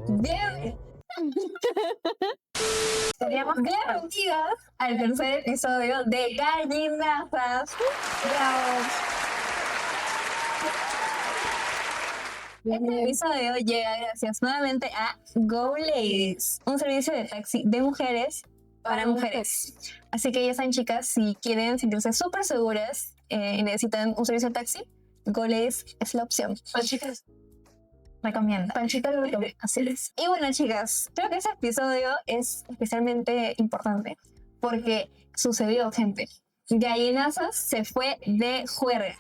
Bien. Bienvenidos al tercer episodio de Gallinazas. Bravo. Este episodio llega gracias nuevamente a Go Ladies, un servicio de taxi de mujeres para mujeres. Así que ya saben, chicas, si quieren sentirse súper seguras y necesitan un servicio de taxi, Go Ladies es la opción. Pues chicas, Recomienda. Panchita lo recomienda. Así es. Y bueno, chicas, creo que ese episodio es especialmente importante porque sucedió, gente. Gallinazas se fue de juerga.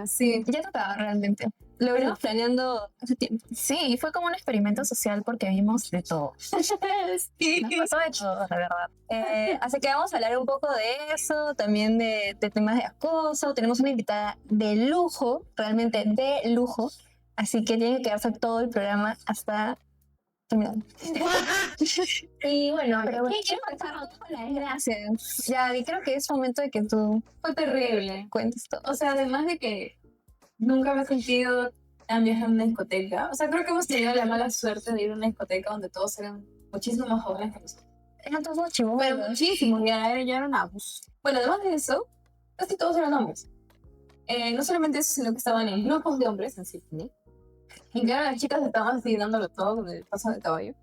sí. Ya tocaba realmente. Lo venimos planeando hace tiempo. Sí, fue como un experimento social porque vimos de todo. Nos pasó de todo, la verdad. Así que vamos a hablar un poco de eso, también de temas de acoso. Tenemos una invitada de lujo, realmente de lujo. Así que tienen que quedarse todo el programa hasta terminar. Y bueno, Pero bueno, quiero empezar con las gracias. Ya, y creo que es momento de que tú Fue terrible. cuentes todo. O sea, además de que nunca me he sentido tan viajando en una discoteca. O sea, creo que hemos tenido la mala suerte de ir a una discoteca donde todos eran muchísimo más jóvenes que nosotros. Eran todos chivos. Pero muchísimo, ya era un abuso. Bueno, además de eso, casi todos eran hombres. No solamente eso, sino que estaban en grupos de hombres en Sydney. Y claro, las chicas estaban así dándolo todo con el paso del caballo.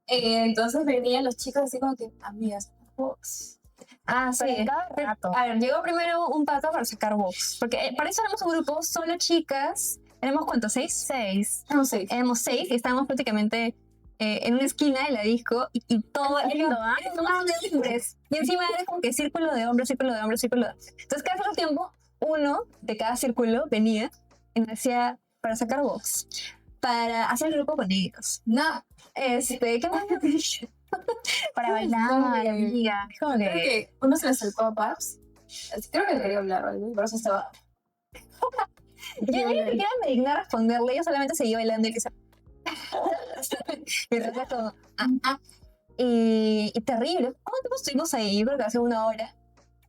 Entonces venían los chicos así como que, amigas, vos. Ah, sí. cada rato. A ver, llegó primero un pato para sacar box. Porque para eso éramos un grupo, solo chicas. ¿Éramos cuántos? ¿6? No sé. Éramos 6 y estábamos prácticamente en una esquina de la disco y todo lindo, éramos de hombres. Y encima era como que círculo de hombres, círculo de hombres, círculo de hombres. Entonces cada cierto tiempo, uno de cada círculo venía y nos decía para sacar box, para hacer el grupo con ellos. No, ¿Qué más? Para bailar, amiga. Es como creo que... que uno se le acercó a Paps. Creo que le quería hablar o algo, por eso estaba. Yo ni siquiera me digné a responderle, yo solamente seguí bailando y que se... y recuerdo como, y terrible. ¿Cuánto tiempo estuvimos ahí? Creo que hace una hora.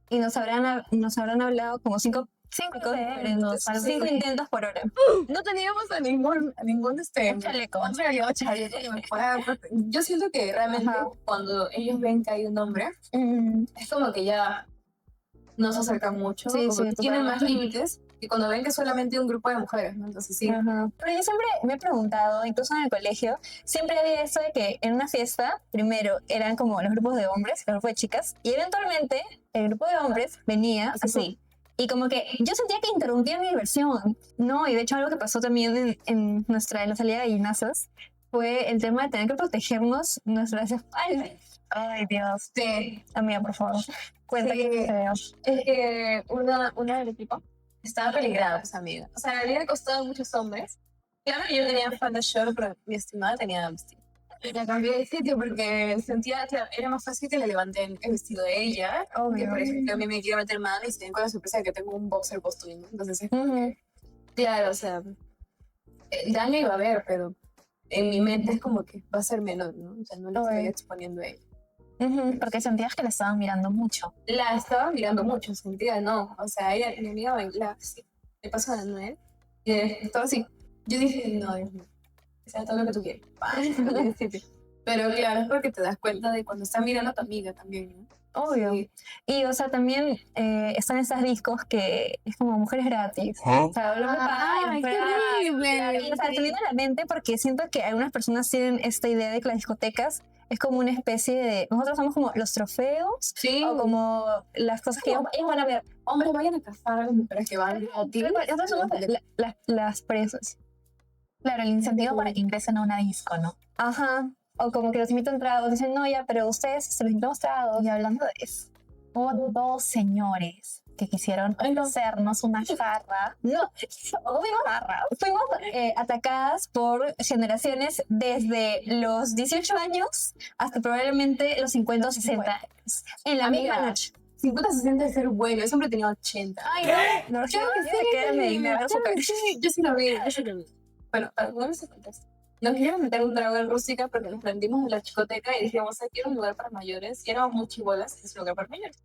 Y nos habrán hablado como cinco intentos, algo cinco así. intentos por hora. No teníamos a ningún chaleco. Yo siento que realmente Ajá. cuando ellos ven que hay un hombre, es como que ya no se acercan mucho, Sí, como sí, que tienen más totalmente. límites que cuando ven que es solamente un grupo de mujeres, ¿no? Entonces sí. Ajá. Pero yo siempre me he preguntado, incluso en el colegio, siempre había eso de que en una fiesta, primero eran como los grupos de hombres, el grupo de chicas, y eventualmente el grupo de hombres venía así. Y como que yo sentía que interrumpía mi diversión, ¿no? Y de hecho algo que pasó también en la salida de gallinazas fue el tema de tener que protegernos nuestras espaldas. Ay, Dios. Sí. Amiga, por favor, cuenta Sí. que Es que una del equipo estaba peligrada, pues amiga. O sea, le había costado a muchos hombres. Claro que yo tenía falda short, pero mi estimada tenía vestido. Y la cambié de sitio porque sentía que era más fácil que le levanten el vestido de ella. Que por ejemplo a mí me quiero meter mano y se ven con la sorpresa de que tengo un boxer puesto, ¿no? Entonces, claro, o sea, el daño iba a haber, pero en mi mente es como que va a ser menor, ¿no? O sea, no lo estoy exponiendo a ella. Porque sentías que la estaban mirando mucho. La estaba mirando mucho, sentía, no. O sea, ella, mi amiga bailaba así. Le pasó a Noel y estaba así. Yo dije, no, Dios mío. O sea, todo lo que tú quieres. Pero claro, es porque te das cuenta de cuando está mirando a tu amiga también, ¿no? Obvio. Sí. Y, o sea, también están esas discos que es como mujeres gratis. O sea, hablamos ¡Ay, qué horrible! Y, o sea, te viene a la mente porque siento que algunas personas tienen esta idea de que las discotecas es como una especie de... Nosotros somos como los trofeos Sí. o como las cosas que ellos van a ver. Hombres, vayan a cazar a las mujeres que van a ti. Nosotros somos las presas. Claro, el incentivo para que ingresen a una disco, ¿no? Ajá. O como que los invitan tragos. Dicen, no, ya, pero ustedes se los invitamos tragos. Y hablando de eso, hubo dos señores que quisieron hacernos una jarra. No, fuimos atacadas por generaciones desde los 18 años hasta probablemente los 50 o 60 años. En la Amiga, misma noche. 50 se siente ser bueno, ese hombre tenía 80. Ay, no, Yo sí lo vi. Bueno, para ponerme ese contexto. nos querían meter un trago en rústica porque nos rendimos de la discoteca y dijimos, aquí era un lugar para mayores y éramos muy chibolas y es un lugar para mayores.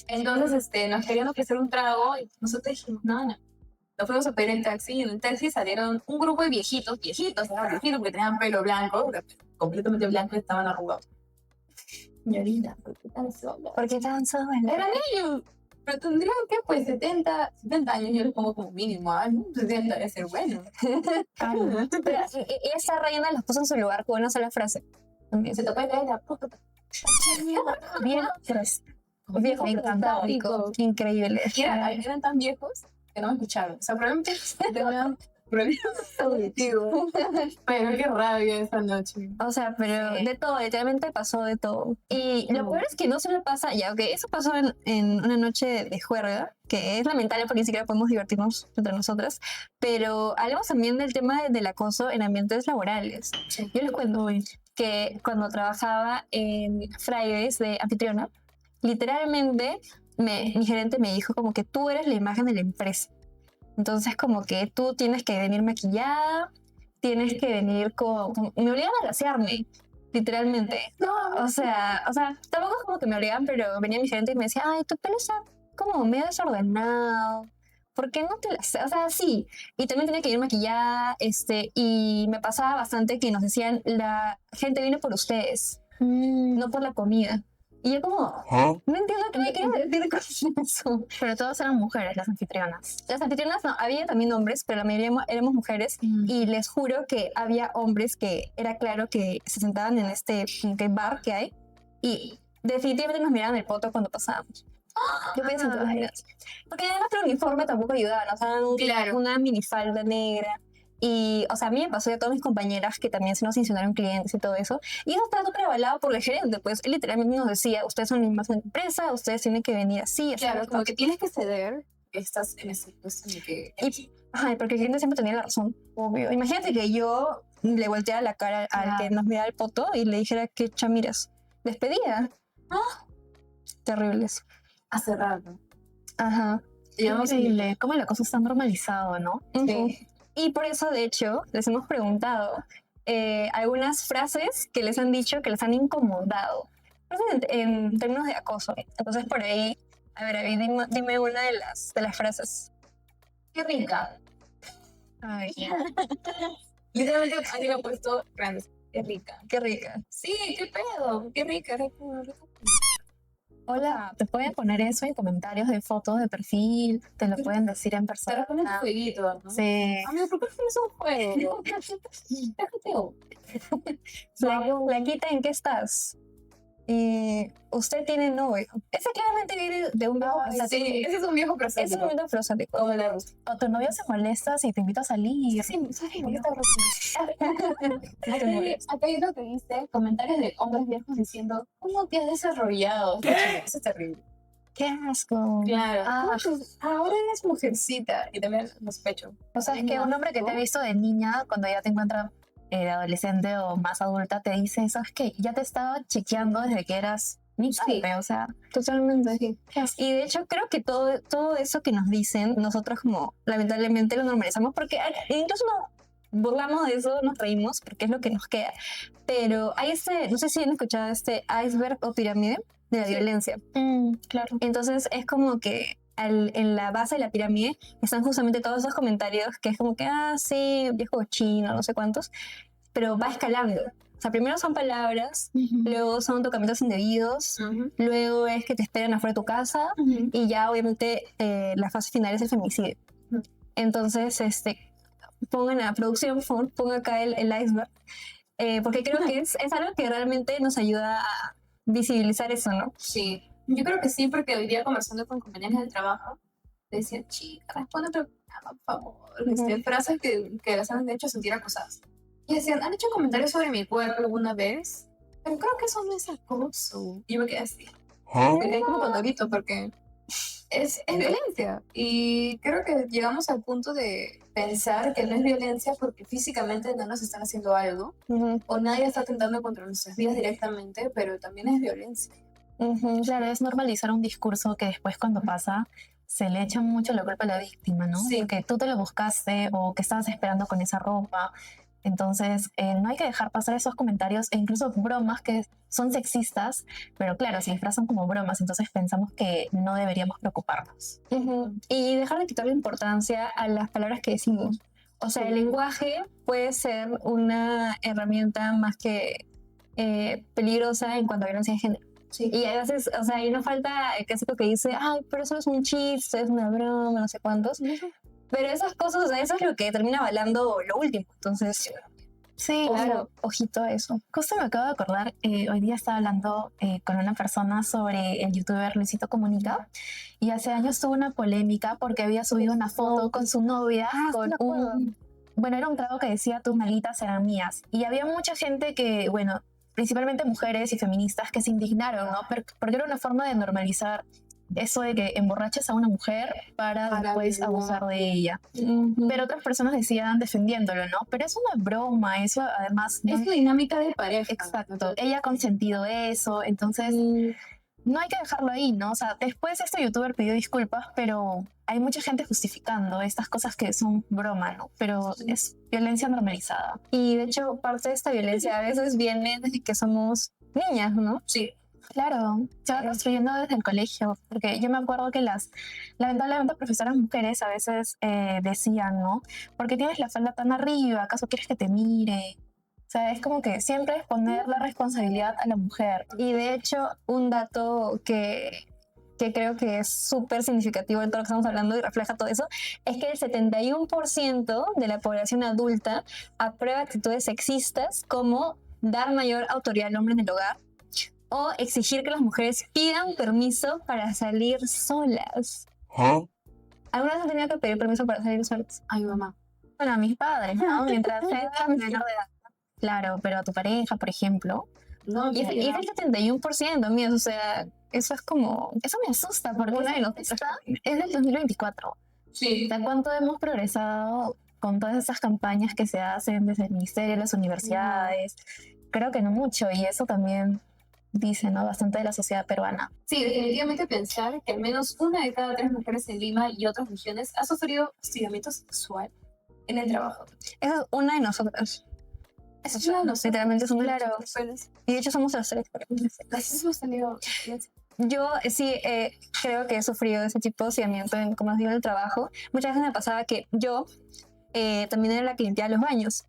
Entonces nos querían ofrecer un trago y nosotros dijimos, no, no. Nos fuimos a pedir el taxi y en el taxi salieron un grupo de viejitos, porque tenían pelo blanco, completamente blanco y estaban arrugados. Señorita, ¿por qué tan sola? ¿Por qué tan sola? Eran ellos. Pero tendrían que, pues, 70 años. Yo les pongo como mínimo, 70 debe ser bueno. Pero esa reina los puso en su lugar con una sola frase. Se tocó el la puta. Bien, viejo fantástico. Increíble. Eran tan viejos que no me escucharon. O sea, probablemente tenían problemas auditivos. Pero qué rabia esa noche. O sea, pero de todo, literalmente pasó de todo. Y lo peor es que no solo pasa, ya, ok, eso pasó en una noche de juerga, que es lamentable porque ni siquiera podemos divertirnos entre nosotras, pero hablemos también del tema del acoso en ambientes laborales. Sí. Yo les cuento hoy que cuando trabajaba en Fridays de anfitriona, literalmente mi gerente me dijo como que tú eres la imagen de la empresa. Entonces como que tú tienes que venir maquillada, tienes que venir me obligan a glasearme, literalmente. O sea, tampoco es como que me obligan, pero venía mi gerente y me decía, ay, tu pelo está como medio desordenado. ¿Por qué no te glaseas? O sea, sí. Y también tenía que ir maquillada, y me pasaba bastante que nos decían, la gente viene por ustedes, no por la comida. Y yo como, no entiendo qué me quieren decir con eso. Pero todas eran mujeres, las anfitrionas. Las anfitrionas no, había también hombres, pero la mayoría éramos mujeres. Y les juro que había hombres que era claro que se sentaban en este bar que hay y definitivamente nos miraban el poto cuando pasábamos. Yo pensé porque además el uniforme tampoco ayudaba, ¿no? O sea, Claro. una minifalda negra. Y, o sea, a mí me pasó y a todas mis compañeras que también se nos insinuaron clientes y todo eso. Y eso está súper avalado por el gerente, pues él literalmente nos decía, ustedes son la misma empresa, ustedes tienen que venir así. Claro, así, como que tienes que ceder, estás en ese puesto en el que... Ay, porque el cliente siempre tenía la razón, obvio. Imagínate que yo le volteara la cara al que nos miraba el poto y le dijera que chamiras. Despedida. Terrible eso. Hace rato. Ajá. Increíble, cómo la cosa está normalizado, ¿no? Sí. Y por eso, de hecho, les hemos preguntado algunas frases que les han dicho que les han incomodado. Frases en términos de acoso. Entonces, por ahí, a ver, dime una de las frases. Qué rica. Ay, Literalmente alguien ha puesto grandes. Qué rica. Qué rica. Sí, qué pedo. Qué rica, rica. hola, te pueden poner eso en comentarios de fotos de perfil, te lo pueden decir en Te persona. responden fueguito, ¿no? Sí. Amigo, ¿por qué no es un juego? Déjate. Blanquita, ¿en qué estás? Usted tiene novio. Ese claramente viene de un viejo prostático. Sí, ese es un viejo Ese es un prostático. viejo prostático. Como la Rusia. O tu novio se molesta si te invita a salir. Sí, acá hay uno que dice comentarios de hombres viejos diciendo ¿cómo te has desarrollado? Eso es terrible. ¡Qué asco! Claro. Ah. Ahora eres mujercita. Y también los pechos. O sea, es que un hombre que te ha visto de niña, cuando ya te encuentra de adolescente o más adulta, te dice, ¿sabes qué? Ya te estaba chequeando desde que eras niña, Sí. o sea, Totalmente. Y de hecho creo que todo eso que nos dicen, nosotros como lamentablemente lo normalizamos porque incluso nos burlamos de eso, nos reímos porque es lo que nos queda. Pero hay no sé si han escuchado este iceberg o pirámide de la violencia. claro. Entonces es como que en la base de la pirámide están justamente todos esos comentarios que es como que, sí, viejo chino, no sé cuántos, pero va escalando. O sea, primero son palabras, luego son tocamientos indebidos, luego es que te esperan afuera de tu casa y ya obviamente la fase final es el femicidio. Entonces, pongan a producción, pongan acá el iceberg, porque creo que es algo que realmente nos ayuda a visibilizar eso, ¿no? Sí. Yo creo que sí, porque hoy día conversando con compañeras del trabajo, decían, chica, responde tu programa, por favor. Frases que las han hecho sentir acosadas. Y decían, ¿han hecho comentarios sobre mi cuerpo alguna vez? Pero creo que eso no es acoso. Y yo me quedé así. Me quedé como condorito porque es violencia. Y creo que llegamos al punto de pensar que no es violencia porque físicamente no nos están haciendo algo o nadie está atentando contra nuestras vidas directamente, pero también es violencia. Claro, es normalizar un discurso que después cuando pasa se le echa mucho la culpa a la víctima, ¿no? Sí. Que tú te lo buscaste o que estabas esperando con esa ropa. Entonces, no hay que dejar pasar esos comentarios e incluso bromas que son sexistas, pero claro, se disfrazan como bromas, entonces pensamos que no deberíamos preocuparnos. Y dejar de quitarle importancia a las palabras que decimos. O sea, el lenguaje puede ser una herramienta más que peligrosa en cuanto a violencia de género. Sí. Y a veces, o sea, ahí no falta el clásico que dice, ay, pero eso es un chiste, es una broma, no sé cuántos. Pero esas cosas, o sea, eso es lo que termina avalando lo último. Entonces, Sí, claro. Ojito a eso. Justo me acabo de acordar, hoy día estaba hablando con una persona sobre el youtuber Luisito Comunica y hace años tuvo una polémica porque había subido una foto con su novia con un... Bueno, era un trago que decía tus nalguitas serán mías y había mucha gente que, bueno, principalmente mujeres y feministas que se indignaron, ¿no? Porque era una forma de normalizar eso de que emborraches a una mujer para después abusar de ella. Pero otras personas decían defendiéndolo, ¿no? Pero es una broma, eso además... Es una dinámica de pareja. Exacto, ella ha consentido eso, entonces no hay que dejarlo ahí, ¿no? O sea, después este youtuber pidió disculpas, pero hay mucha gente justificando estas cosas que son broma, ¿no? Pero es violencia normalizada. Y de hecho, parte de esta violencia a veces viene desde que somos niñas, ¿no? Sí. Claro, se va construyendo desde el colegio, porque yo me acuerdo que lamentablemente, profesoras mujeres a veces decían, ¿no? ¿Por qué tienes la falda tan arriba? ¿Acaso quieres que te mire? O sea, es como que siempre es poner la responsabilidad a la mujer. Y de hecho, un dato que creo que es súper significativo en todo lo que estamos hablando y refleja todo eso, es que el 71% de la población adulta aprueba actitudes sexistas como dar mayor autoridad al hombre en el hogar, o exigir que las mujeres pidan permiso para salir solas. ¿Alguna vez han tenido que pedir permiso para salir solas? Ay, mamá. Bueno, a mis padres, ¿no? Mientras sean menor de edad. Claro, pero a tu pareja, por ejemplo. No, Y es el 71%, amigos, o sea, eso es como... Eso me asusta porque esta es del 2024. Sí. O sea, ¿cuánto hemos progresado con todas esas campañas que se hacen desde el ministerio, las universidades? Creo que no mucho, y eso también dice, ¿no? Bastante de la sociedad peruana. Sí, definitivamente pensar que al menos una de cada 3 mujeres en Lima y otras regiones ha sufrido hostigamiento sexual en el trabajo. Esa es una de nosotras. Eso es una de nosotras. Literalmente somos Claro. Y de hecho somos las tres. Las hemos tenido. Yo sí creo que he sufrido ese tipo de hostigamiento, como os digo, en el trabajo. Muchas veces me pasaba que yo también era la que limpiaba los baños,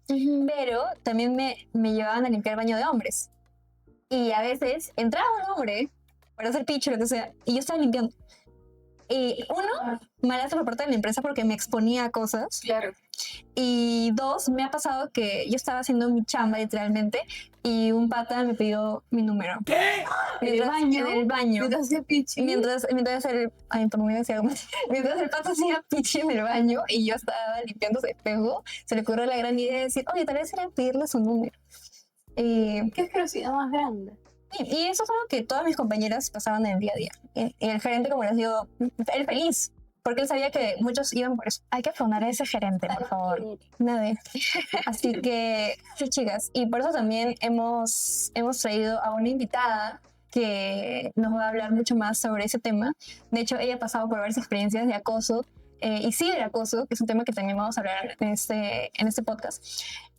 pero también me llevaban a limpiar el baño de hombres. Y a veces entraba un hombre para hacer picho, lo que sea, y yo estaba limpiando. Y uno, malazo por parte de la empresa porque me exponía a cosas. Claro. Y dos, me ha pasado que yo estaba haciendo mi chamba literalmente y un pata me pidió mi número. ¿Qué? En el baño. Mientras hacía pichi. Mientras el... Ay, por me decía algo más. Mientras el pata hacía pichi en el baño y yo estaba limpiando su espejo, se le ocurrió la gran idea de decir, oye, tal vez era pedirle su número. Qué asquerosidad más grande. Y eso es algo que todas mis compañeras pasaban en el día a día. Y el gerente, como les digo, él feliz, porque él sabía que muchos iban por eso. Hay que fundar a ese gerente, por favor. Nada. Así que, sí, chicas, y por eso también hemos traído a una invitada que nos va a hablar mucho más sobre ese tema. De hecho, ella ha pasado por varias experiencias de acoso y ciberacoso, que es un tema que también vamos a hablar en este podcast.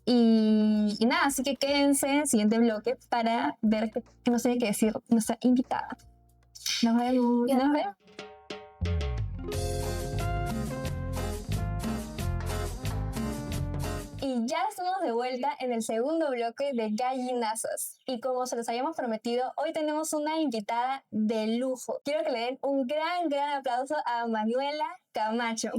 Y nada, así que quédense en el siguiente bloque para ver qué nos tiene que decir nuestra invitada. Nos vemos. Nos vemos. Y ya estamos de vuelta en el segundo bloque de Gallinazos. Y como se los habíamos prometido, hoy tenemos una invitada de lujo. Quiero que le den un gran aplauso a Manuela Camacho.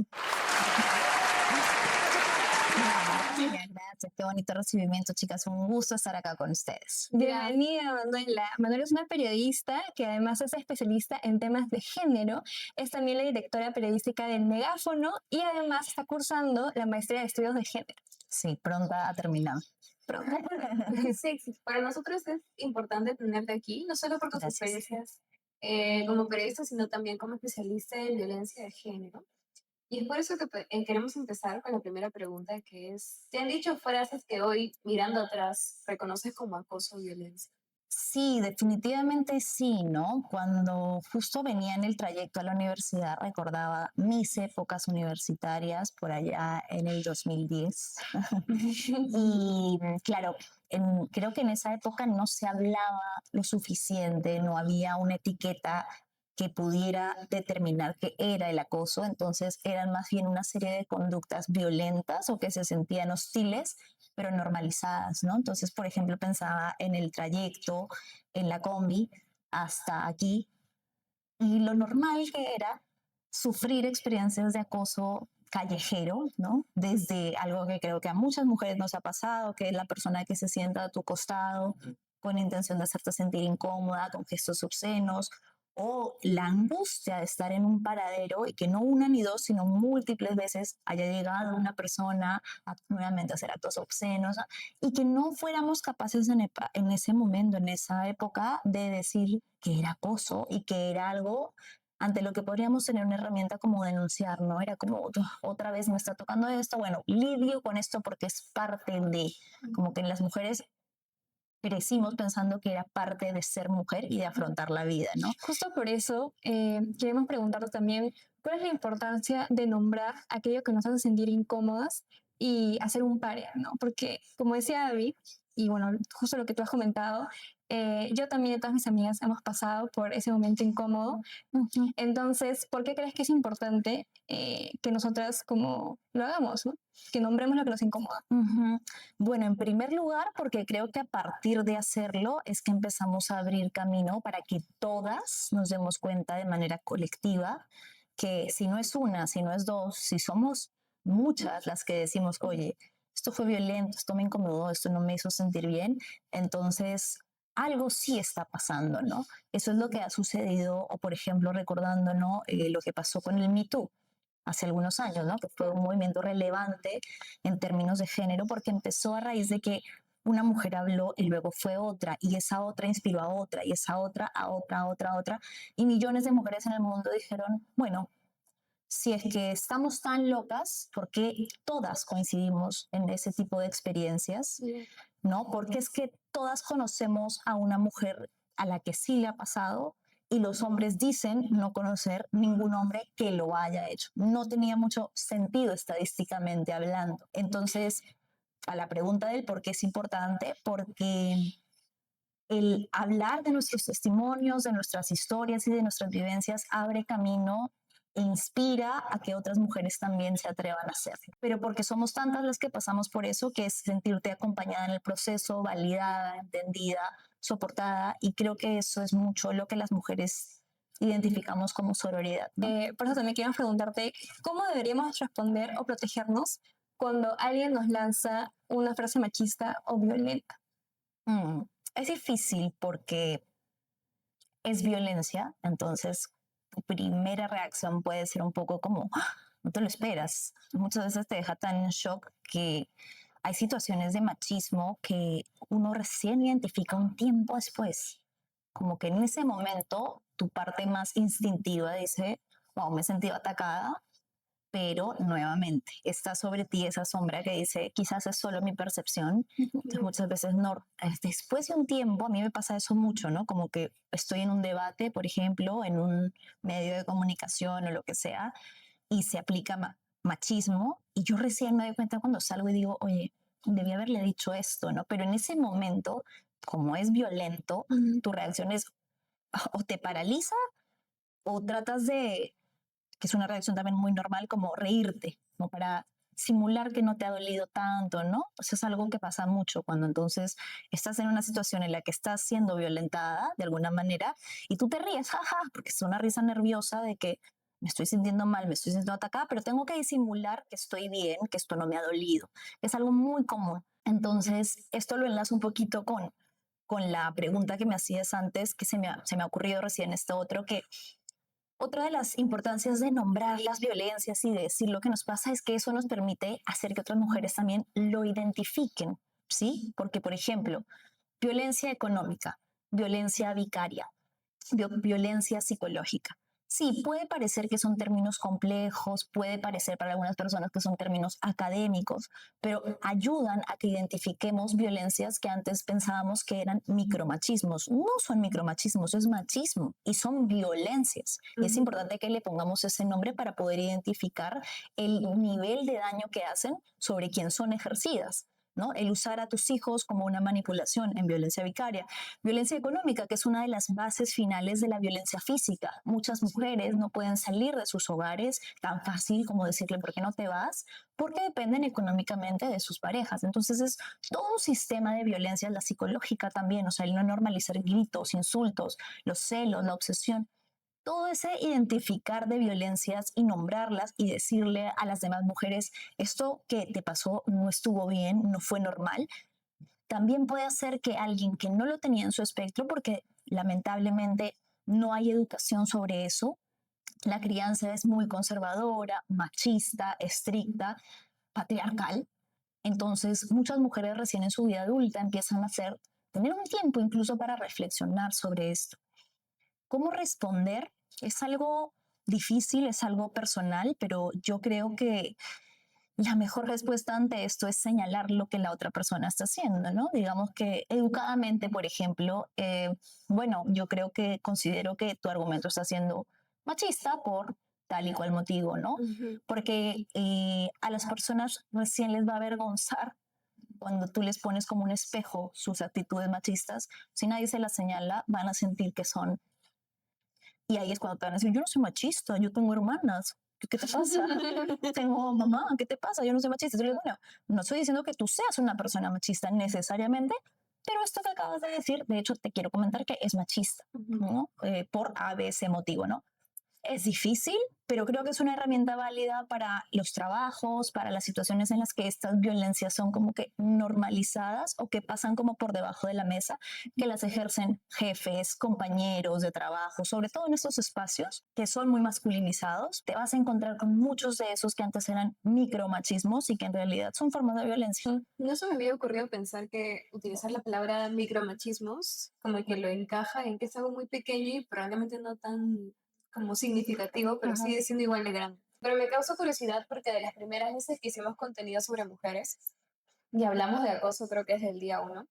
Gracias, qué bonito recibimiento, chicas. Un gusto estar acá con ustedes. Bienvenida, Manuela. Manuela es una periodista que además es especialista en temas de género. Es también la directora periodística del Megáfono y además está cursando la maestría de estudios de género. Sí, pronta a terminar. Sí, para nosotros es importante tenerte aquí, no solo por tus experiencias como periodista, sino también como especialista en violencia de género. Y es por eso que queremos empezar con la primera pregunta, que es, ¿te han dicho frases que hoy, mirando atrás, reconoces como acoso o violencia? Sí, definitivamente sí, ¿no? Cuando justo venía en el trayecto a la universidad, recordaba mis épocas universitarias por allá en el 2010. Y claro, creo que en esa época no se hablaba lo suficiente, no había una etiqueta que pudiera determinar qué era el acoso, entonces eran más bien una serie de conductas violentas o que se sentían hostiles, pero normalizadas, ¿no? Entonces, por ejemplo, pensaba en el trayecto, en la combi, hasta aquí, y lo normal que era sufrir experiencias de acoso callejero, ¿no? Desde algo que creo que a muchas mujeres nos ha pasado, que es la persona que se sienta a tu costado con intención de hacerte sentir incómoda, con gestos obscenos, o la angustia de estar en un paradero y que no una ni dos, sino múltiples veces haya llegado una persona a nuevamente hacer actos obscenos y que no fuéramos capaces en ese momento, en esa época, de decir que era acoso y que era algo ante lo que podríamos tener una herramienta como denunciar, ¿no? Era como, otra vez me está tocando esto, bueno, lidio con esto porque es parte de, como que en las mujeres crecimos pensando que era parte de ser mujer y de afrontar la vida, ¿no? Justo por eso queremos preguntarnos también cuál es la importancia de nombrar aquello que nos hace sentir incómodas y hacer un pare, ¿no? Porque como decía Abby, y bueno, justo lo que tú has comentado, yo también y todas mis amigas hemos pasado por ese momento incómodo. Entonces, ¿por qué crees que es importante que nosotras como lo hagamos, ¿no? Que nombremos lo que nos incomoda? Bueno, en primer lugar, porque creo que a partir de hacerlo es que empezamos a abrir camino para que todas nos demos cuenta de manera colectiva que si no es una, si no es dos, si somos muchas las que decimos, oye, esto fue violento, esto me incomodó, esto no me hizo sentir bien, entonces algo sí está pasando, ¿no? Eso es lo que ha sucedido, o por ejemplo, recordando, ¿no? Lo que pasó con el Me Too hace algunos años, ¿no? Que fue un movimiento relevante en términos de género porque empezó a raíz de que una mujer habló y luego fue otra y esa otra inspiró a otra y esa otra a otra, a otra, a otra y millones de mujeres en el mundo dijeron, bueno, si es que estamos tan locas, ¿por qué todas coincidimos en ese tipo de experiencias? ¿No? Porque es que todas conocemos a una mujer a la que sí le ha pasado y los hombres dicen no conocer ningún hombre que lo haya hecho. No tenía mucho sentido estadísticamente hablando. Entonces, a la pregunta del por qué es importante, porque el hablar de nuestros testimonios, de nuestras historias y de nuestras vivencias abre camino e inspira a que otras mujeres también se atrevan a hacerlo. Pero porque somos tantas las que pasamos por eso, que es sentirte acompañada en el proceso, validada, entendida, soportada, y creo que eso es mucho lo que las mujeres identificamos como sororidad, ¿no? Por eso también quiero preguntarte, ¿cómo deberíamos responder o protegernos cuando alguien nos lanza una frase machista o violenta? Es difícil porque es violencia, entonces tu primera reacción puede ser un poco como, ¡ah! No te lo esperas. Muchas veces te deja tan en shock que hay situaciones de machismo que uno recién identifica un tiempo después. Como que en ese momento tu parte más instintiva dice, wow, me he sentido atacada, pero nuevamente está sobre ti esa sombra que dice, quizás es solo mi percepción. Entonces muchas veces no, después de un tiempo, a mí me pasa eso mucho, ¿no? Como que estoy en un debate, por ejemplo, en un medio de comunicación o lo que sea, y se aplica machismo, y yo recién me doy cuenta cuando salgo y digo, oye, debí haberle dicho esto, ¿no? Pero en ese momento, como es violento, tu reacción es o te paraliza o tratas de, que es una reacción también muy normal, como reírte, como para simular que no te ha dolido tanto, ¿no? O sea, es algo que pasa mucho cuando entonces estás en una situación en la que estás siendo violentada de alguna manera y tú te ríes, jaja, porque es una risa nerviosa de que me estoy sintiendo mal, me estoy sintiendo atacada, pero tengo que disimular que estoy bien, que esto no me ha dolido. Es algo muy común. Entonces, esto lo enlazo un poquito con la pregunta que me hacías antes, que se me ha ocurrido recién esto otro, que otra de las importancias de nombrar las violencias y de decir lo que nos pasa es que eso nos permite hacer que otras mujeres también lo identifiquen, ¿sí? Porque, por ejemplo, violencia económica, violencia vicaria, violencia psicológica. Sí, puede parecer que son términos complejos, puede parecer para algunas personas que son términos académicos, pero ayudan a que identifiquemos violencias que antes pensábamos que eran micromachismos. No son micromachismos, es machismo y son violencias. Y es importante que le pongamos ese nombre para poder identificar el nivel de daño que hacen sobre quien son ejercidas, ¿no? El usar a tus hijos como una manipulación en violencia vicaria. Violencia económica, que es una de las bases finales de la violencia física. Muchas mujeres no pueden salir de sus hogares tan fácil como decirle, ¿por qué no te vas? Porque dependen económicamente de sus parejas. Entonces es todo un sistema de violencia, la psicológica también, o sea, el no normalizar gritos, insultos, los celos, la obsesión. Todo ese identificar de violencias y nombrarlas y decirle a las demás mujeres, esto que te pasó no estuvo bien, no fue normal, también puede hacer que alguien que no lo tenía en su espectro, porque lamentablemente no hay educación sobre eso, la crianza es muy conservadora, machista, estricta, patriarcal. Entonces, muchas mujeres recién en su vida adulta empiezan a tener un tiempo incluso para reflexionar sobre esto. ¿Cómo responder? Es algo difícil, es algo personal, pero yo creo que la mejor respuesta ante esto es señalar lo que la otra persona está haciendo, ¿no? Digamos que educadamente, por ejemplo, bueno, yo creo que considero que tu argumento está siendo machista por tal y cual motivo, ¿no? Porque a las personas recién les va a avergonzar cuando tú les pones como un espejo sus actitudes machistas. Si nadie se las señala, van a sentir que son. Y ahí es cuando te van a decir, yo no soy machista, yo tengo hermanas. ¿Qué te pasa? Tengo mamá, ¿qué te pasa? Yo no soy machista. Entonces, bueno, no estoy diciendo que tú seas una persona machista necesariamente, pero esto que acabas de decir, de hecho, te quiero comentar que es machista, ¿no? Por A, B, C motivo, ¿no? Es difícil, pero creo que es una herramienta válida para los trabajos, para las situaciones en las que estas violencias son como que normalizadas o que pasan como por debajo de la mesa, que las ejercen jefes, compañeros de trabajo, sobre todo en estos espacios que son muy masculinizados. Te vas a encontrar con muchos de esos que antes eran micromachismos y que en realidad son formas de violencia. No se me había ocurrido pensar que utilizar la palabra micromachismos como que lo encaja en que es algo muy pequeño y probablemente no tan como significativo, pero sigue siendo igual de grande. Pero me causa curiosidad porque de las primeras veces que hicimos contenido sobre mujeres y hablamos de acoso, creo que es del día uno,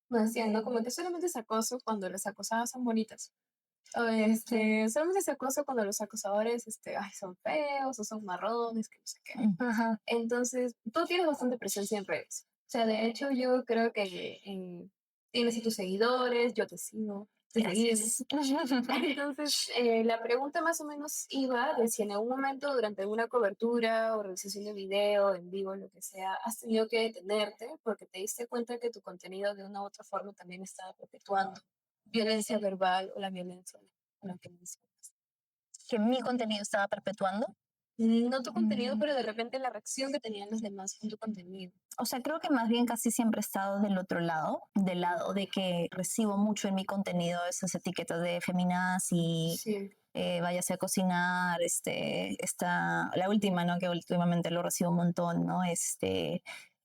nos decían, ¿no? Como que solamente es acoso cuando las acosadas son bonitas. O solamente es acoso cuando los acosadores ay, son feos o son marrones, que no sé qué. Entonces, tú tienes bastante presencia en redes. O sea, de hecho, yo creo que tienes a tus seguidores, yo te sigo. Gracias. Entonces, la pregunta más o menos iba de si en algún momento durante alguna cobertura o realización de video, en vivo, lo que sea, has tenido que detenerte porque te diste cuenta que tu contenido de una u otra forma también estaba perpetuando violencia verbal o la violencia con la que mencionas. Que mi contenido estaba perpetuando. No tu contenido, pero de repente la reacción que tenían los demás con tu contenido. O sea, creo que más bien casi siempre he estado del otro lado, del lado de que recibo mucho en mi contenido esas etiquetas de feminazi, Sí. váyase a cocinar, la última, ¿no? Que últimamente lo recibo un montón, ¿no?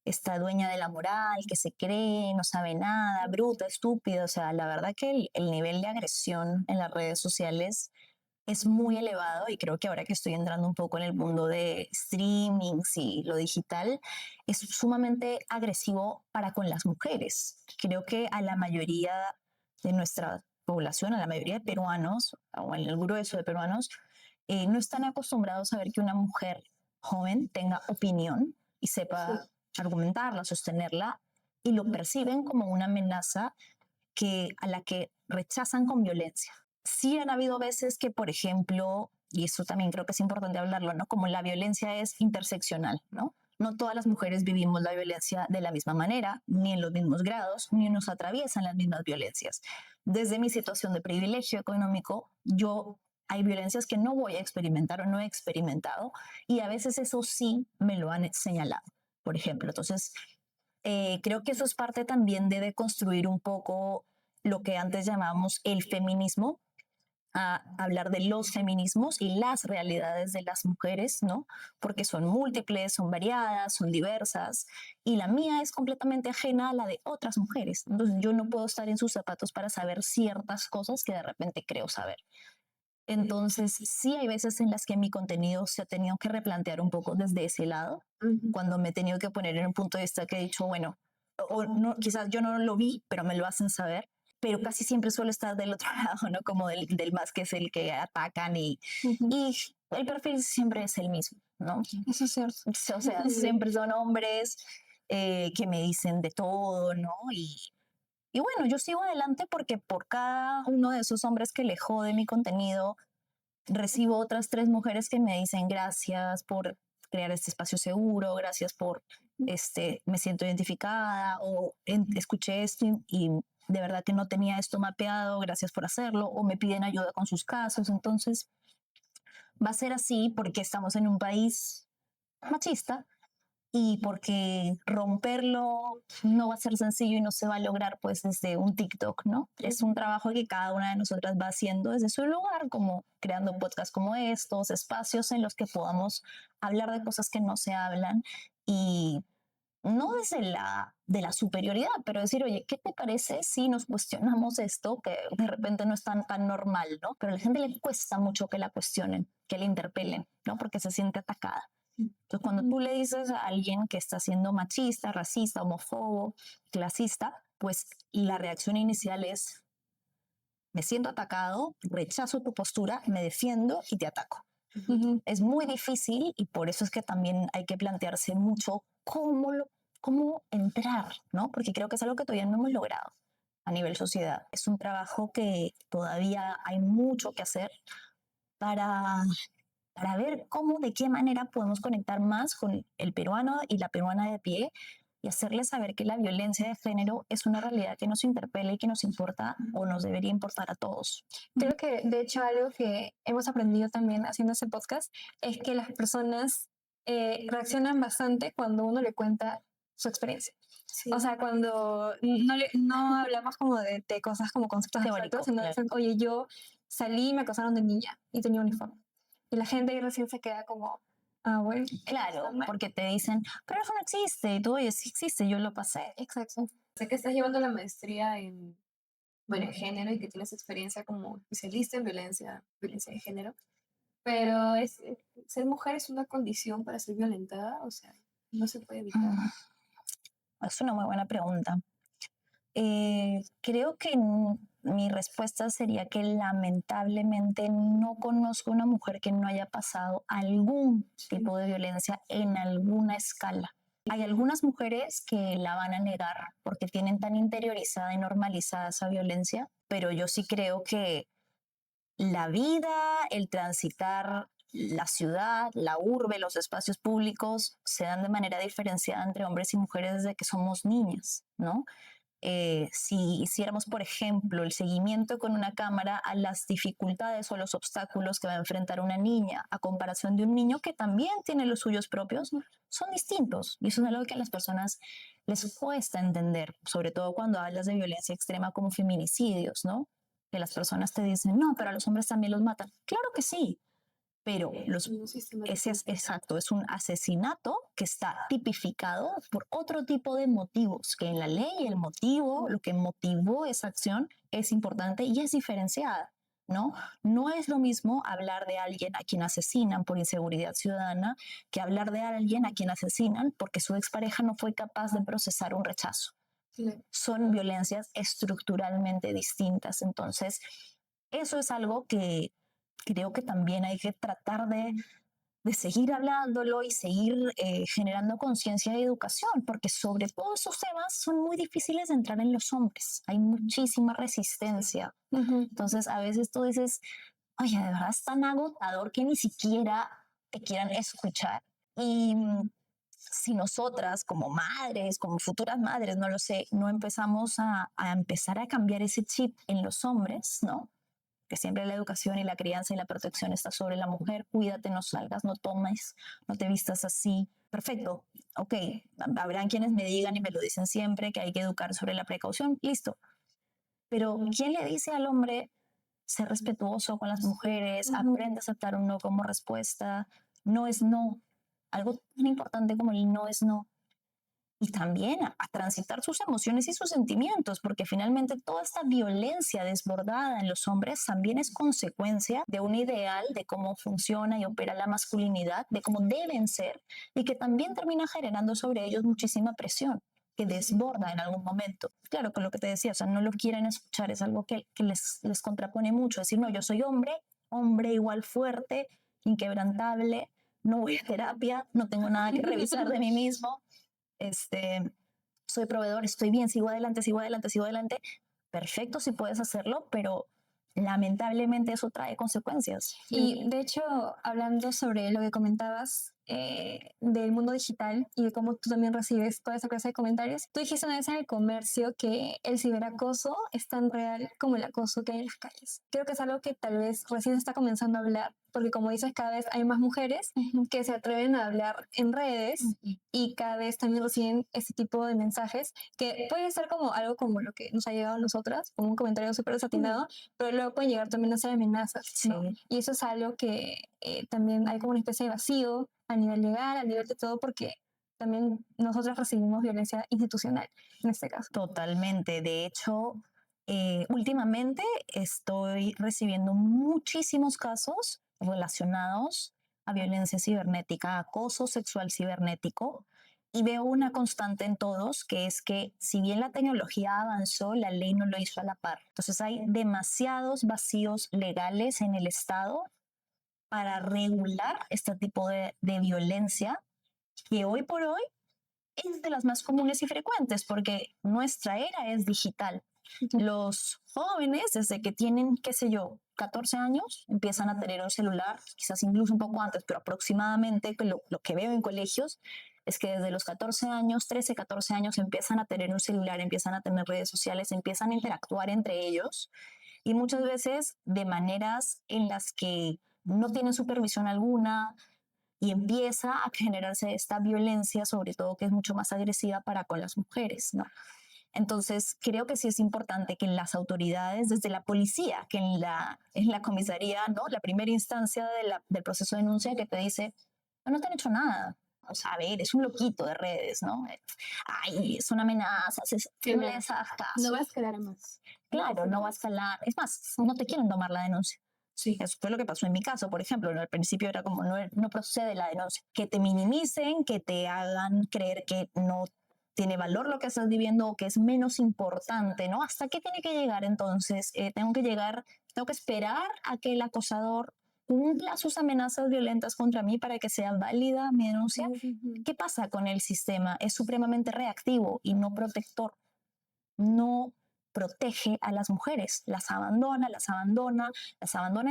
Esta dueña de la moral que se cree, no sabe nada, bruta, estúpida. O sea, la verdad que el nivel de agresión en las redes sociales es muy elevado y creo que ahora que estoy entrando un poco en el mundo de streamings y lo digital, es sumamente agresivo para con las mujeres. Creo que a la mayoría de nuestra población, a la mayoría de peruanos, o en el grueso de peruanos, no están acostumbrados a ver que una mujer joven tenga opinión y sepa argumentarla, sostenerla, y lo perciben como una amenaza a la que rechazan con violencia. Sí han habido veces que, por ejemplo, y eso también creo que es importante hablarlo, ¿no? Como la violencia es interseccional, ¿no? No todas las mujeres vivimos la violencia de la misma manera, ni en los mismos grados, ni nos atraviesan las mismas violencias. Desde mi situación de privilegio económico, hay violencias que no voy a experimentar o no he experimentado, y a veces eso sí me lo han señalado, por ejemplo. Entonces, creo que eso es parte también de deconstruir un poco lo que antes llamábamos el feminismo, a hablar de los feminismos y las realidades de las mujeres, ¿no? Porque son múltiples, son variadas, son diversas, y la mía es completamente ajena a la de otras mujeres. Entonces yo no puedo estar en sus zapatos para saber ciertas cosas que de repente creo saber. Entonces, sí hay veces en las que mi contenido se ha tenido que replantear un poco desde ese lado, cuando me he tenido que poner en un punto de vista que he dicho, bueno, o no, quizás yo no lo vi, pero me lo hacen saber, pero casi siempre suelo estar del otro lado, ¿no? Como del más que es el que atacan y el perfil siempre es el mismo, ¿no? Eso es cierto. O sea, siempre son hombres que me dicen de todo, ¿no? Y bueno, yo sigo adelante porque por cada uno de esos hombres que le jode mi contenido, recibo otras 3 mujeres que me dicen gracias por crear este espacio seguro, gracias por, me siento identificada o escuché esto y de verdad que no tenía esto mapeado, gracias por hacerlo, o me piden ayuda con sus casos. Entonces, va a ser así porque estamos en un país machista y porque romperlo no va a ser sencillo y no se va a lograr pues desde un TikTok, ¿no? Es un trabajo que cada una de nosotras va haciendo desde su lugar, como creando podcasts como estos, espacios en los que podamos hablar de cosas que no se hablan y no desde de la superioridad, pero decir, oye, ¿qué te parece si nos cuestionamos esto que de repente no es tan normal, ¿no? Pero a la gente le cuesta mucho que la cuestionen, que la interpelen, ¿no? Porque se siente atacada. Entonces, cuando tú le dices a alguien que está siendo machista, racista, homófobo, clasista, pues la reacción inicial es, me siento atacado, rechazo tu postura, me defiendo y te ataco. Es muy difícil y por eso es que también hay que plantearse mucho cómo entrar, ¿no? Porque creo que es algo que todavía no hemos logrado a nivel sociedad. Es un trabajo que todavía hay mucho que hacer para ver cómo, de qué manera podemos conectar más con el peruano y la peruana de pie y hacerle saber que la violencia de género es una realidad que nos interpela y que nos importa o nos debería importar a todos. Creo que, de hecho, algo que hemos aprendido también haciendo ese podcast es que las personas reaccionan bastante cuando uno le cuenta su experiencia. Sí. O sea, cuando no hablamos como de cosas como conceptos Teórico, abstractos, sino claro. dicen, oye, yo salí y me acosaron de niña y tenía uniforme. Y la gente ahí recién se queda como, ah, bueno. Claro, porque te dicen, pero eso no existe. Y tú, oye, sí existe, yo lo pasé. Exacto. Sé que estás llevando la maestría en, bueno, en género y que tienes experiencia como especialista en violencia de género, pero ser mujer es una condición para ser violentada, o sea, no se puede evitar. Es una muy buena pregunta. Creo que mi respuesta sería que lamentablemente no conozco una mujer que no haya pasado algún tipo de violencia en alguna escala. Hay algunas mujeres que la van a negar porque tienen tan interiorizada y normalizada esa violencia, pero yo sí creo que la vida, el transitar la ciudad, la urbe, los espacios públicos se dan de manera diferenciada entre hombres y mujeres desde que somos niñas, ¿no? Si hiciéramos, por ejemplo, el seguimiento con una cámara a las dificultades o los obstáculos que va a enfrentar una niña a comparación de un niño que también tiene los suyos propios, son distintos. Y eso es algo que a las personas les cuesta entender, sobre todo cuando hablas de violencia extrema como feminicidios, ¿no? Que las personas te dicen, no, pero a los hombres también los matan. Claro que sí, pero ese es exacto, es un asesinato que está tipificado por otro tipo de motivos, que en la ley el motivo, lo que motivó esa acción es importante y es diferenciada, ¿no? No es lo mismo hablar de alguien a quien asesinan por inseguridad ciudadana que hablar de alguien a quien asesinan porque su expareja no fue capaz de procesar un rechazo. Son violencias estructuralmente distintas, entonces eso es algo que creo que también hay que tratar de seguir hablándolo y seguir generando conciencia y educación, porque sobre todo esos temas son muy difíciles de entrar en los hombres. Hay muchísima resistencia. Entonces, a veces tú dices, oye, de verdad es tan agotador que ni siquiera te quieran escuchar. Y si nosotras como madres, como futuras madres, no lo sé, no empezamos a empezar a cambiar ese chip en los hombres, ¿no? Que siempre la educación y la crianza y la protección está sobre la mujer. Cuídate, no salgas, no tomes, no te vistas así. Perfecto, ok, habrán quienes me digan y me lo dicen siempre que hay que educar sobre la precaución, listo. Pero ¿quién le dice al hombre ser respetuoso con las mujeres, aprende a aceptar un no como respuesta? No es no. Algo tan importante como el no es no. y también a transitar sus emociones y sus sentimientos, porque finalmente toda esta violencia desbordada en los hombres también es consecuencia de un ideal de cómo funciona y opera la masculinidad, de cómo deben ser, y que también termina generando sobre ellos muchísima presión que desborda en algún momento. Claro, con lo que te decía, o sea, no lo quieren escuchar, es algo que les contrapone mucho, decir, no, yo soy hombre, hombre igual fuerte, inquebrantable, no voy a terapia, no tengo nada que revisar de mí mismo, soy proveedor, estoy bien, sigo adelante, sigo adelante, sigo adelante. Perfecto si puedes hacerlo, pero lamentablemente eso trae consecuencias. Y de hecho, hablando sobre lo que comentabas del mundo digital y de cómo tú también recibes toda esa clase de comentarios, tú dijiste una vez en el comercio que el ciberacoso es tan real como el acoso que hay en las calles. Creo que es algo que tal vez recién se está comenzando a hablar, porque como dices, cada vez hay más mujeres que se atreven a hablar en redes y cada vez también reciben ese tipo de mensajes que puede ser como algo como lo que nos ha llegado a nosotras, como un comentario súper desatinado, pero luego pueden llegar también a ser amenazas, ¿no? Sí. Y eso es algo que también hay como una especie de vacío a nivel legal, a nivel de todo, porque también nosotras recibimos violencia institucional en este caso. Totalmente. De hecho, últimamente estoy recibiendo muchísimos casos relacionados a violencia cibernética, a acoso sexual cibernético, y veo una constante en todos, que es que si bien la tecnología avanzó, la ley no lo hizo a la par. Entonces hay demasiados vacíos legales en el Estado para regular este tipo de violencia que hoy por hoy es de las más comunes y frecuentes porque nuestra era es digital. Los jóvenes, desde que tienen, qué sé yo, 14 años, empiezan a tener un celular, quizás incluso un poco antes, pero aproximadamente lo que veo en colegios es que desde los 14 años, 13, 14 años, empiezan a tener un celular, empiezan a tener redes sociales, empiezan a interactuar entre ellos y muchas veces de maneras en las que no tienen supervisión alguna, y empieza a generarse esta violencia, sobre todo que es mucho más agresiva para con las mujeres, ¿no? Entonces, creo que sí es importante que las desde la policía, que en la comisaría, ¿no? La primera instancia del proceso de denuncia que te dice, no te han hecho nada. O sea, a ver, es un loquito de redes, ¿no? Ay, son amenazas, no le das caso. No va a escalar más. Claro, no va a escalar. Es más, no te quieren tomar la denuncia. Sí. Eso fue lo que pasó en mi caso, por ejemplo. Al principio era como, no procede la denuncia. Que te minimicen, que te hagan creer que no tiene valor lo que estás viviendo o que es menos importante, ¿no? ¿Hasta qué tiene que llegar entonces? Tengo que esperar a que el acosador cumpla sus amenazas violentas contra mí para que sea válida mi denuncia. ¿Qué pasa con el sistema? Es supremamente reactivo y no protector. No protege a las mujeres, las abandona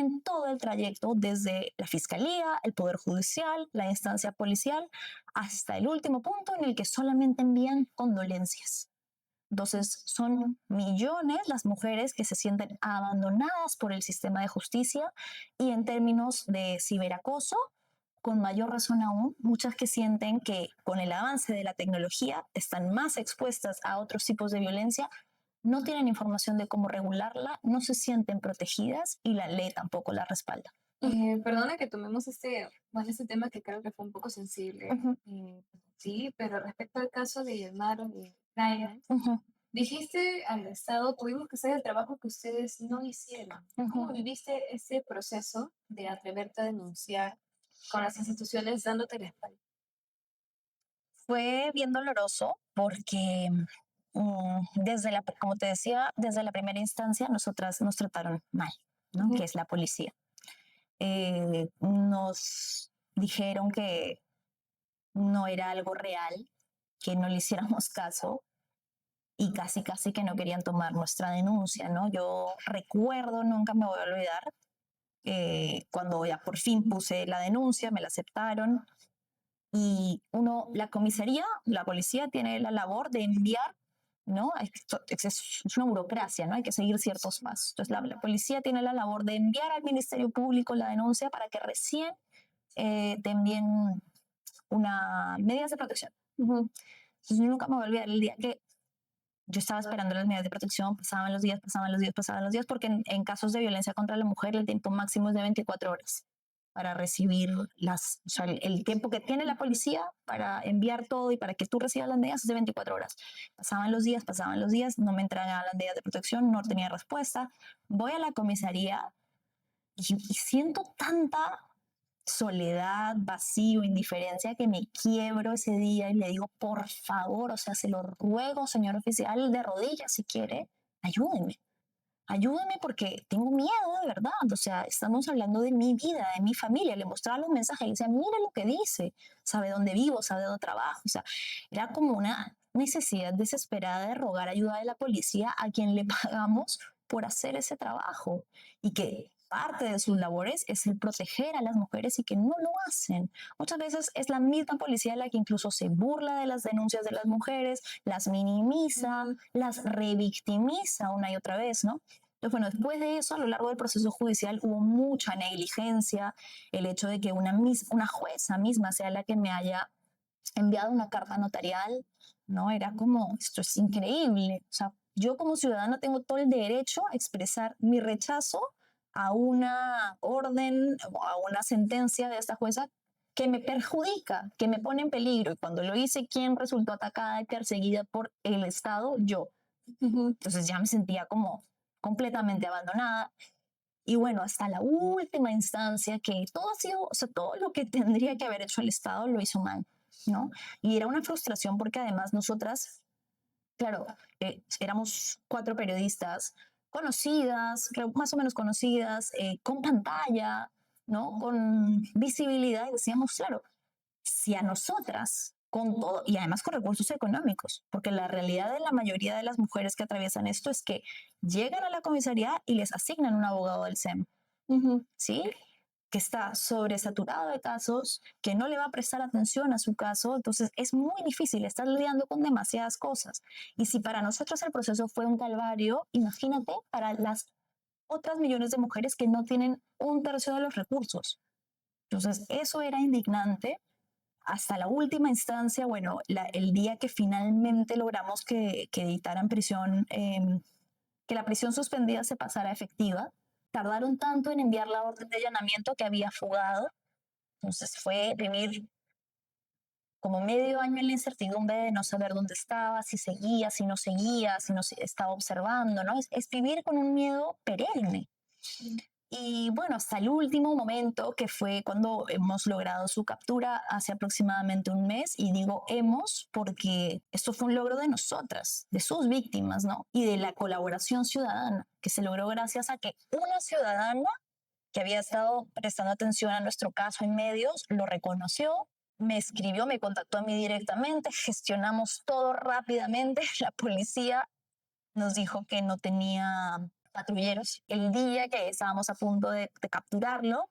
en todo el trayecto, desde la fiscalía, el poder judicial, la instancia policial, hasta el último punto en el que solamente envían condolencias. Entonces, son millones las mujeres que se sienten abandonadas por el sistema de justicia y en términos de ciberacoso, con mayor razón aún, muchas que sienten que con el avance de la tecnología están más expuestas a otros tipos de violencia, no tienen información de cómo regularla, no se sienten protegidas y la ley tampoco la respalda. Perdona que tomemos este tema que creo que fue un poco sensible, sí, pero respecto al caso de Yamar y Brian, dijiste al Estado, tuvimos que hacer el trabajo que ustedes no hicieron. ¿Cómo viviste ese proceso de atreverte a denunciar con las instituciones dándote la espalda? Fue bien doloroso porque como te decía, desde la primera instancia nosotras nos trataron mal, ¿no? Que es la policía. Nos dijeron que no era algo real, que no le hiciéramos caso y casi que no querían tomar nuestra denuncia, ¿no? Yo recuerdo, nunca me voy a olvidar, cuando ya por fin puse la denuncia, me la aceptaron y la comisaría, la policía tiene la labor de enviar, ¿no? Es una burocracia, ¿no? Hay que seguir ciertos pasos. Entonces, la policía tiene la labor de enviar al Ministerio Público la denuncia para que recién te envíen medidas de protección. Entonces, yo nunca me voy a olvidar el día que yo estaba esperando las medidas de protección, pasaban los días, porque en casos de violencia contra la mujer el tiempo máximo es de 24 horas para recibir o sea, el tiempo que tiene la policía para enviar todo y para que tú recibas las medidas es de 24 horas. Pasaban los días, no me entregaban las medidas de protección, no tenía respuesta. Voy a la comisaría y siento tanta soledad, vacío, indiferencia que me quiebro ese día y le digo, por favor, o sea, se lo ruego, señor oficial, de rodillas si quiere, ayúdeme. Ayúdame porque tengo miedo de verdad. O sea, estamos hablando de mi vida, de mi familia. Le mostraba los mensajes y decía, mira lo que dice. Sabe dónde vivo, sabe dónde trabajo. O sea, era como una necesidad desesperada de rogar ayuda de la policía a quien le pagamos por hacer ese trabajo. Y que parte de sus labores es el proteger a las mujeres y que no lo hacen. Muchas veces es la misma policía la que incluso se burla de las denuncias de las mujeres, las minimiza, las revictimiza una y otra vez, ¿no? Entonces, bueno, después de eso, a lo largo del proceso judicial hubo mucha negligencia, el hecho de que una jueza misma sea la que me haya enviado una carta notarial, ¿no? Era como, esto es increíble. O sea, yo como ciudadana tengo todo el derecho a expresar mi rechazo a una orden o a una sentencia de esta jueza que me perjudica, que me pone en peligro. Y cuando lo hice, ¿quién resultó atacada y perseguida por el Estado? Yo. Entonces ya me sentía como completamente abandonada. Y bueno, hasta la última instancia que todo ha sido, o sea, todo lo que tendría que haber hecho el Estado lo hizo mal, ¿no? Y era una frustración porque además nosotras, claro, éramos 4 periodistas conocidas, más o menos conocidas, con pantalla, ¿no? Con visibilidad y decíamos, claro, si a nosotras, con todo, y además con recursos económicos, porque la realidad de la mayoría de las mujeres que atraviesan esto es que llegan a la comisaría y les asignan un abogado del SEM, ¿sí? Que está sobresaturado de casos, que no le va a prestar atención a su caso, entonces es muy difícil, estar lidiando con demasiadas cosas. Y si para nosotros el proceso fue un calvario, imagínate para las otras millones de mujeres que no tienen un tercio de los recursos. Entonces eso era indignante. Hasta la última instancia, bueno, el día que finalmente logramos que dictaran prisión, que la prisión suspendida se pasara a efectiva, tardaron tanto en enviar la orden de allanamiento que había fugado. Entonces fue vivir como medio año en la incertidumbre de no saber dónde estaba, si seguía, si no seguía, si no estaba observando, ¿no? Es vivir con un miedo perenne. Y bueno, hasta el último momento, que fue cuando hemos logrado su captura hace aproximadamente un mes, y digo hemos porque esto fue un logro de nosotras, de sus víctimas, ¿no? Y de la colaboración ciudadana, que se logró gracias a que una ciudadana que había estado prestando atención a nuestro caso en medios lo reconoció, me escribió, me contactó a mí directamente, gestionamos todo rápidamente, la policía nos dijo que no tenía patrulleros. El día que estábamos a punto de capturarlo,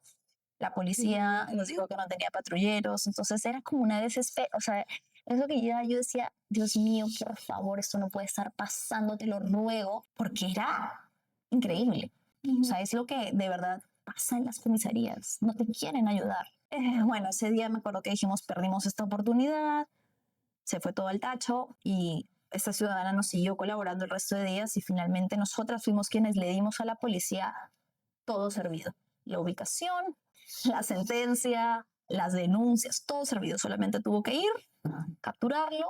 la policía nos dijo que no tenía patrulleros, entonces era como una desesperación, o sea, es lo que yo decía, Dios mío, por favor, esto no puede estar pasando, te lo ruego, porque era increíble. O sea, es lo que de verdad pasa en las comisarías, no te quieren ayudar. Bueno, ese día me acuerdo que dijimos, perdimos esta oportunidad, se fue todo al tacho y esta ciudadana nos siguió colaborando el resto de días y finalmente nosotras fuimos quienes le dimos a la policía todo servido. La ubicación, la sentencia, las denuncias, todo servido. Solamente tuvo que ir, capturarlo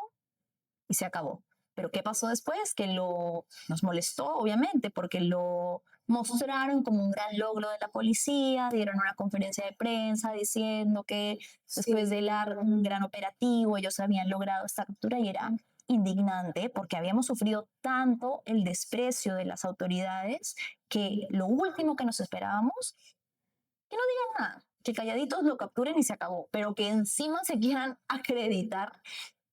y se acabó. Pero ¿qué pasó después? Que nos molestó, obviamente, porque lo mostraron como un gran logro de la policía, dieron una conferencia de prensa diciendo que después de un gran operativo ellos habían logrado esta captura y era indignante porque habíamos sufrido tanto el desprecio de las autoridades que lo último que nos esperábamos, que no digan nada, que calladitos lo capturen y se acabó, pero que encima se quieran acreditar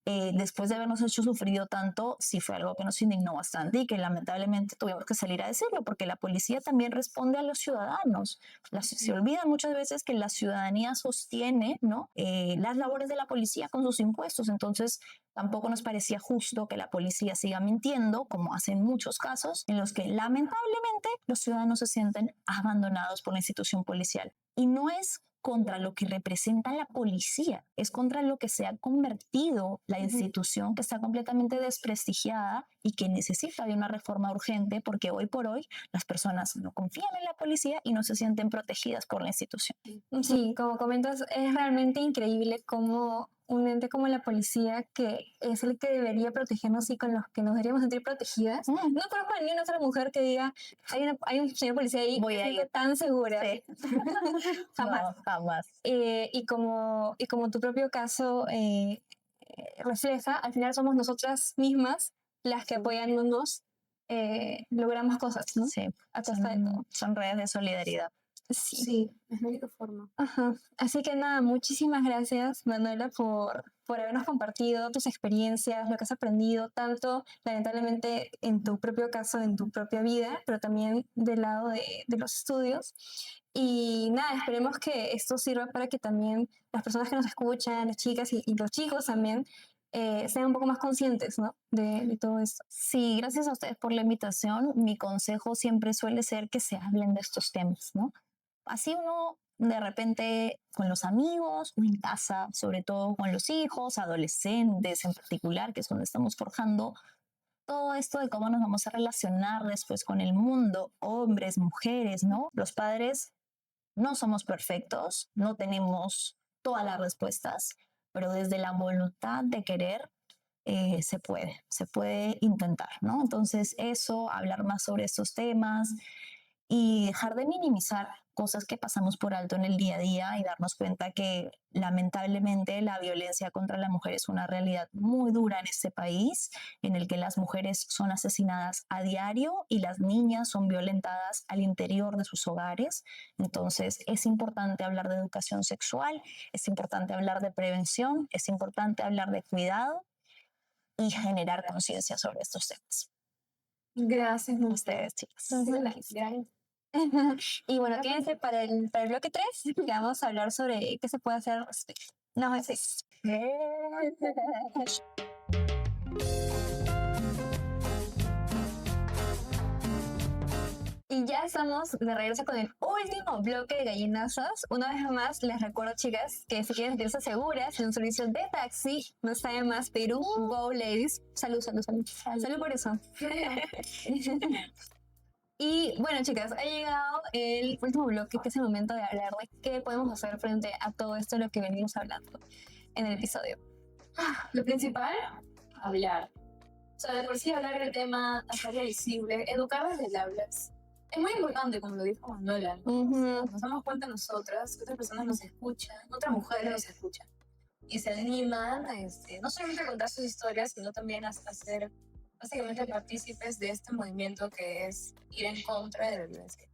después de habernos hecho sufrido tanto, sí fue algo que nos indignó bastante y que lamentablemente tuvimos que salir a decirlo, porque la policía también responde a los ciudadanos. Se olvida muchas veces que la ciudadanía sostiene, ¿no? Las labores de la policía con sus impuestos, entonces tampoco nos parecía justo que la policía siga mintiendo, como hacen muchos casos, en los que lamentablemente los ciudadanos se sienten abandonados por la institución policial. Y no es contra lo que representa la policía, es contra lo que se ha convertido la institución, que está completamente desprestigiada y que necesita de una reforma urgente, porque hoy por hoy las personas no confían en la policía y no se sienten protegidas por la institución. Sí, como comentas, es realmente increíble cómo un ente como la policía, que es el que debería protegernos y con los que nos deberíamos sentir protegidas. No conozco a ni una otra mujer que diga, hay un señor policía ahí, Voy a me siento ir. tan segura. Sí. Jamás. No, jamás. Y como tu propio caso refleja, al final somos nosotras mismas las que apoyándonos logramos cosas, ¿no? Sí, A costa de todo. son redes de solidaridad. Sí. es la única forma. Ajá. Así que nada, muchísimas gracias, Manuela, por habernos compartido tus experiencias, lo que has aprendido, tanto lamentablemente en tu propio caso, en tu propia vida, pero también del lado de los estudios. Y nada, esperemos que esto sirva para que también las personas que nos escuchan, las chicas y los chicos también, sean un poco más conscientes, ¿no? de todo esto. Sí, gracias a ustedes por la invitación. Mi consejo siempre suele ser que se hablen de estos temas, ¿no? Así uno de repente con los amigos o en casa, sobre todo con los hijos, adolescentes en particular, que es donde estamos forjando todo esto de cómo nos vamos a relacionar después con el mundo, hombres, mujeres, ¿no? Los padres no somos perfectos, no tenemos todas las respuestas, pero desde la voluntad de querer se puede intentar, ¿no? Entonces eso, hablar más sobre estos temas y dejar de minimizar cosas que pasamos por alto en el día a día y darnos cuenta que lamentablemente la violencia contra la mujer es una realidad muy dura en este país, en el que las mujeres son asesinadas a diario y las niñas son violentadas al interior de sus hogares. Entonces es importante hablar de educación sexual, es importante hablar de prevención, es importante hablar de cuidado y generar conciencia sobre estos temas. Gracias A ustedes, chicas. Gracias. Y bueno, quédense para el bloque 3, que vamos a hablar sobre qué se puede hacer al respecto. No, es Y ya estamos de regreso con el último bloque de gallinazos. Una vez más, les recuerdo, chicas, que si quieren sentirse seguras en un servicio de taxi, no está de más pedir un Go Ladies. Salud, salud, salud. Salud por eso. Y bueno, chicas, ha llegado el último bloque, que es el momento de hablar de qué podemos hacer frente a todo esto de lo que venimos hablando en el episodio. Lo principal, hablar. O sea, de por sí hablar del tema, hacerlo visible, educar desde el habla. Es muy importante, como lo dijo Manuela. Nos damos cuenta nosotras que otras personas nos escuchan, otras mujeres nos escuchan. Y se animan no solamente a contar sus historias, sino también a ser básicamente partícipes de este movimiento que es ir en contra de la violencia.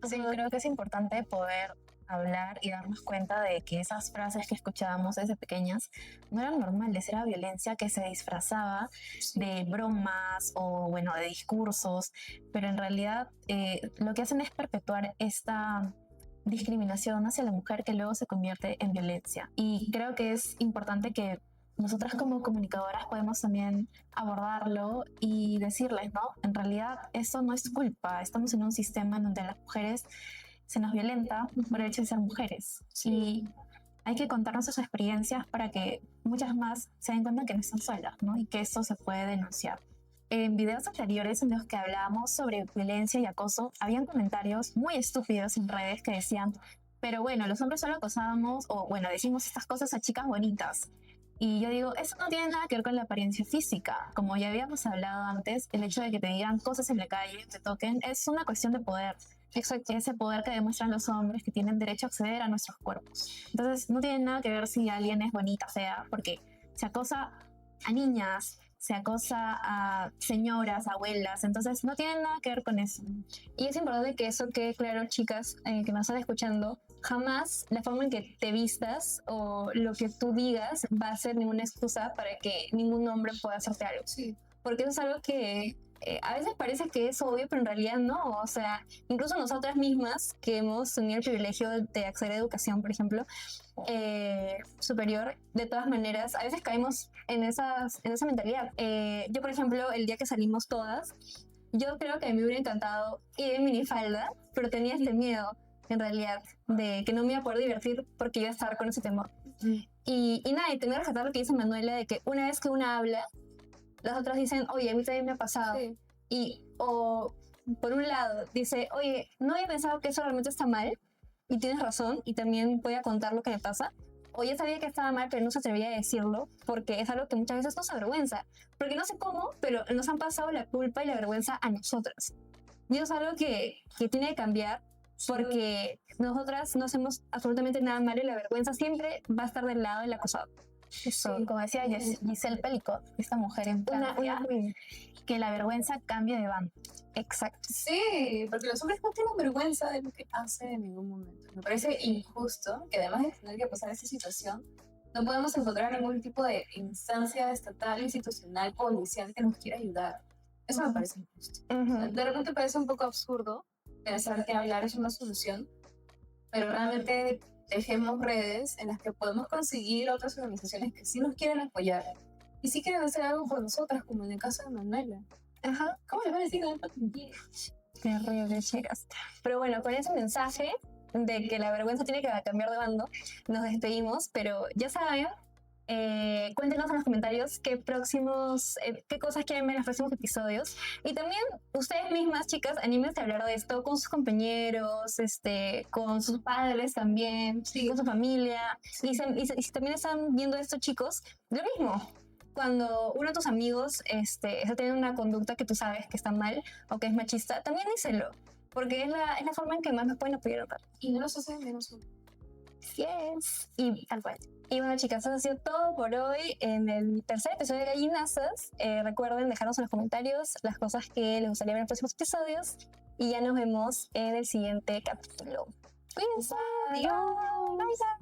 Sí, creo que es importante poder hablar y darnos cuenta de que esas frases que escuchábamos desde pequeñas no eran normales, era violencia que se disfrazaba de bromas o, bueno, de discursos, pero en realidad lo que hacen es perpetuar esta discriminación hacia la mujer que luego se convierte en violencia. Y creo que es importante que nosotras como comunicadoras podemos también abordarlo y decirles, ¿no? En realidad eso no es culpa, estamos en un sistema en donde las mujeres se nos violenta por el hecho de ser mujeres. Y hay que contarnos sus experiencias para que muchas más se den cuenta que no están solas, ¿no? Y que esto se puede denunciar. En videos anteriores en los que hablábamos sobre violencia y acoso, habían comentarios muy estúpidos en redes que decían, pero bueno, los hombres solo acosábamos o bueno, decimos estas cosas a chicas bonitas. Y yo digo, eso no tiene nada que ver con la apariencia física. Como ya habíamos hablado antes, el hecho de que te digan cosas en la calle, te toquen, es una cuestión de poder. Exacto, ese poder que demuestran los hombres que tienen derecho a acceder a nuestros cuerpos. Entonces, no tiene nada que ver si alguien es bonita, fea, porque se acosa a niñas, se acosa a señoras, abuelas, entonces no tiene nada que ver con eso. Y es importante que eso quede claro, chicas, que nos están escuchando. Jamás la forma en que te vistas o lo que tú digas va a ser ninguna excusa para que ningún hombre pueda hacerte algo. Sí. Porque eso es algo que a veces parece que es obvio, pero en realidad no. O sea, incluso nosotras mismas que hemos tenido el privilegio de acceder a educación, por ejemplo, superior, de todas maneras, a veces caemos en esa mentalidad. Yo, por ejemplo, el día que salimos todas, yo creo que a mí me hubiera encantado ir en minifalda, pero tenía este miedo en realidad, de que no me iba a poder divertir porque iba a estar con ese temor. Y nada, y también rescatar lo que dice Manuela, de que una vez que una habla, las otras dicen, oye, a mí también me ha pasado. Sí. Y, o, por un lado, dice, oye, no había pensado que eso realmente está mal, y tienes razón, y también voy a contar lo que me pasa. O ya sabía que estaba mal, pero no se atrevía a decirlo, porque es algo que muchas veces nos avergüenza. Porque no sé cómo, pero nos han pasado la culpa y la vergüenza a nosotras. Y eso es algo que tiene que cambiar, porque nosotras no hacemos absolutamente nada malo y la vergüenza siempre va a estar del lado del acosado. Eso, como decía Giselle Pellicot, esta mujer en Una Francia, que la vergüenza cambia de bando. Exacto. Sí, porque los hombres no tienen vergüenza de lo que hacen en ningún momento. Me parece injusto que además de tener que pasar esa situación, no podemos encontrar ningún tipo de instancia estatal, institucional, policial que nos quiera ayudar. Eso me parece injusto. De repente parece un poco absurdo pensar que hablar es una solución, pero realmente dejemos redes en las que podemos conseguir otras organizaciones que sí nos quieren apoyar y sí quieren hacer algo por nosotras, como en el caso de Manuela. Ajá. ¿Cómo le van a decir a Terrible, chicas. Pero bueno, con ese mensaje de que la vergüenza tiene que cambiar de bando, nos despedimos, pero ya saben, cuéntenos en los comentarios qué cosas quieren ver en los próximos episodios. Y también ustedes mismas, chicas, anímense a hablar de esto con sus compañeros, con sus padres también, con su familia. Y si también están viendo esto, chicos, lo mismo. Cuando uno de tus amigos está teniendo una conducta que tú sabes que está mal o que es machista, también díselo. Porque es la forma en que más nos pueden apoyar. Y no nos hacen menos uno. Yes. Y tal cual. Y bueno, chicas, eso ha sido todo por hoy en el tercer episodio de Gallinazas. Recuerden dejarnos en los comentarios las cosas que les gustaría ver en los próximos episodios. Y ya nos vemos en el siguiente capítulo. Cuídense. Adiós. Bye, bye.